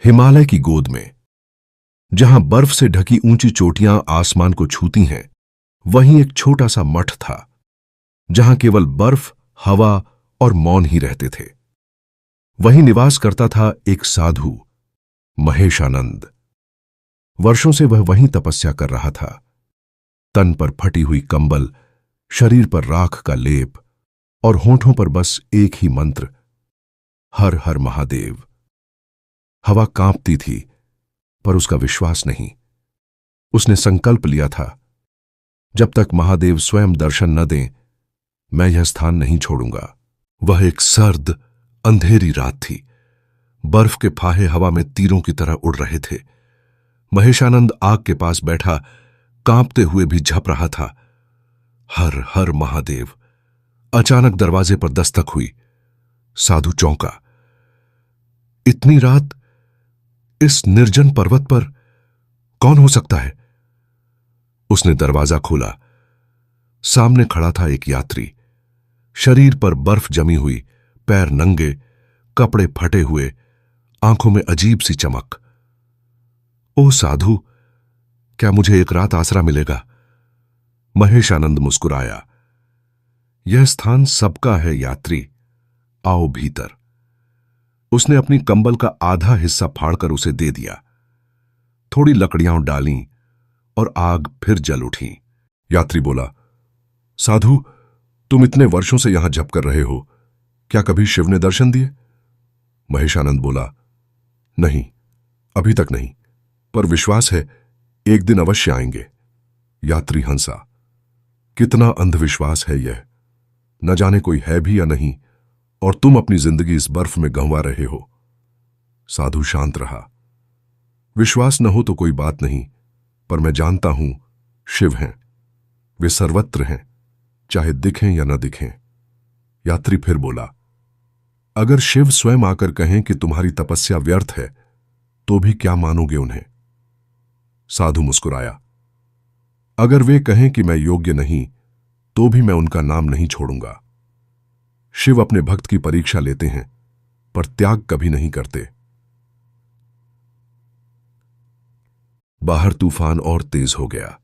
हिमालय की गोद में, जहां बर्फ से ढकी ऊंची चोटियां आसमान को छूती हैं, वहीं एक छोटा सा मठ था, जहां केवल बर्फ, हवा और मौन ही रहते थे। वहीं निवास करता था एक साधु, महेशानंद। वर्षों से वह वहीं तपस्या कर रहा था। तन पर फटी हुई कंबल, शरीर पर राख का लेप और होंठों पर बस एक ही मंत्र, हर हर महादेव। हवा कांपती थी, पर उसका विश्वास नहीं। उसने संकल्प लिया था, जब तक महादेव स्वयं दर्शन न दें, मैं यह स्थान नहीं छोड़ूंगा। वह एक सर्द, अंधेरी रात थी। बर्फ के फाहे हवा में तीरों की तरह उड़ रहे थे। महेशानंद आग के पास बैठा, कांपते हुए भी झप रहा था। हर हर महादेव। अचानक दरवाजे पर दस्तक हुई। साधु चौंका। इतनी रात, इस निर्जन पर्वत पर कौन हो सकता है? उसने दरवाजा खोला। सामने खड़ा था एक यात्री, शरीर पर बर्फ जमी हुई, पैर नंगे, कपड़े फटे हुए, आंखों में अजीब सी चमक। ओ साधु, क्या मुझे एक रात आसरा मिलेगा? महेशानंद मुस्कुराया। यह स्थान सबका है यात्री, आओ भीतर। उसने अपनी कंबल का आधा हिस्सा फाड़कर उसे दे दिया। थोड़ी लकड़ियां डालीं और आग फिर जल उठी। यात्री बोला, साधु, तुम इतने वर्षों से यहां जप कर रहे हो, क्या कभी शिव ने दर्शन दिए? महेशानंद बोला, नहीं, अभी तक नहीं, पर विश्वास है एक दिन अवश्य आएंगे। यात्री हंसा। कितना अंधविश्वास है यह, न जाने कोई है भी या नहीं, और तुम अपनी जिंदगी इस बर्फ में गंवा रहे हो। साधु शांत रहा। विश्वास न हो तो कोई बात नहीं, पर मैं जानता हूं शिव हैं। वे सर्वत्र हैं, चाहे दिखें या न दिखें। यात्री फिर बोला, अगर शिव स्वयं आकर कहें कि तुम्हारी तपस्या व्यर्थ है, तो भी क्या मानोगे उन्हें? साधु मुस्कुराया। अगर वे कहें कि मैं योग्य नहीं, तो भी मैं उनका नाम नहीं छोड़ूंगा। शिव अपने भक्त की परीक्षा लेते हैं, पर त्याग कभी नहीं करते। बाहर तूफान और तेज हो गया।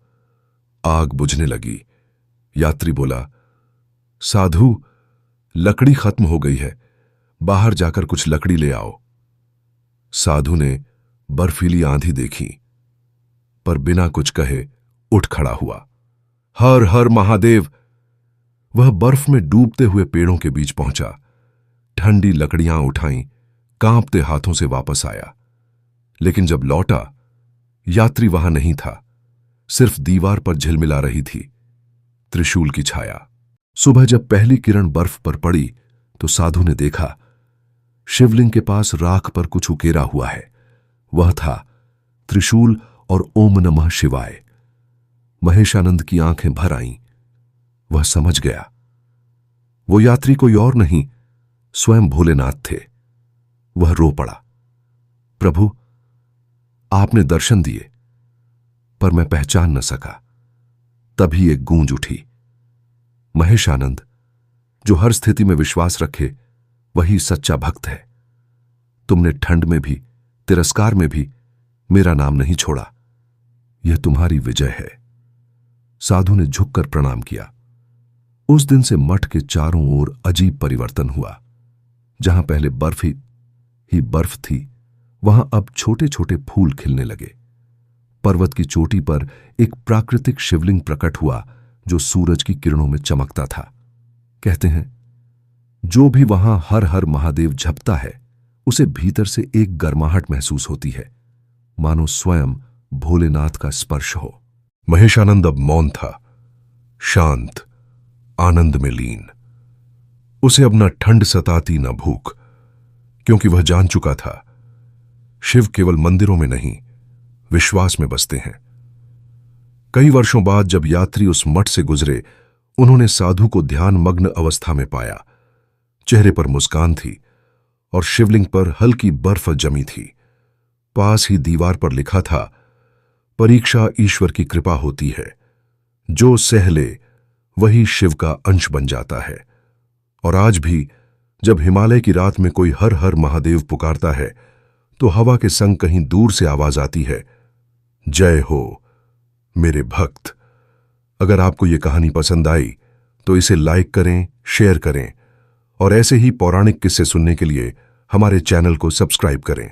आग बुझने लगी। यात्री बोला, साधु, लकड़ी खत्म हो गई है, बाहर जाकर कुछ लकड़ी ले आओ। साधु ने बर्फीली आंधी देखी, पर बिना कुछ कहे उठ खड़ा हुआ। हर हर महादेव। वह बर्फ में डूबते हुए पेड़ों के बीच पहुंचा, ठंडी लकड़ियां उठाईं, कांपते हाथों से वापस आया। लेकिन जब लौटा, यात्री वहां नहीं था। सिर्फ दीवार पर झिलमिला रही थी त्रिशूल की छाया। सुबह जब पहली किरण बर्फ पर पड़ी, तो साधु ने देखा, शिवलिंग के पास राख पर कुछ उकेरा हुआ है। वह था त्रिशूल और ओम नमः शिवाय। महेशानंद की आंखें भर आईं। वह समझ गया, वो यात्री कोई और नहीं, स्वयं भोलेनाथ थे। वह रो पड़ा, प्रभु, आपने दर्शन दिए, पर मैं पहचान न सका। तभी एक गूंज उठी, महेशानंद, जो हर स्थिति में विश्वास रखे, वही सच्चा भक्त है। तुमने ठंड में भी, तिरस्कार में भी मेरा नाम नहीं छोड़ा। यह तुम्हारी विजय है। साधु ने झुककर प्रणाम किया। उस दिन से मठ के चारों ओर अजीब परिवर्तन हुआ। जहां पहले बर्फ ही बर्फ थी, वहां अब छोटे छोटे फूल खिलने लगे। पर्वत की चोटी पर एक प्राकृतिक शिवलिंग प्रकट हुआ, जो सूरज की किरणों में चमकता था। कहते हैं, जो भी वहां हर हर महादेव झपता है, उसे भीतर से एक गर्माहट महसूस होती है, मानो स्वयं भोलेनाथ का स्पर्श हो। महेशानंद अब मौन था, शांत, आनंद में लीन। उसे अब न ठंड सताती न भूख, क्योंकि वह जान चुका था, शिव केवल मंदिरों में नहीं, विश्वास में बसते हैं। कई वर्षों बाद जब यात्री उस मठ से गुजरे, उन्होंने साधु को ध्यान मग्न अवस्था में पाया। चेहरे पर मुस्कान थी और शिवलिंग पर हल्की बर्फ जमी थी। पास ही दीवार पर लिखा था, परीक्षा ईश्वर की कृपा होती है, जो सह ले वही शिव का अंश बन जाता है। और आज भी जब हिमालय की रात में कोई हर हर महादेव पुकारता है, तो हवा के संग कहीं दूर से आवाज आती है, जय हो मेरे भक्त। अगर आपको ये कहानी पसंद आई तो इसे लाइक करें, शेयर करें और ऐसे ही पौराणिक किस्से सुनने के लिए हमारे चैनल को सब्सक्राइब करें।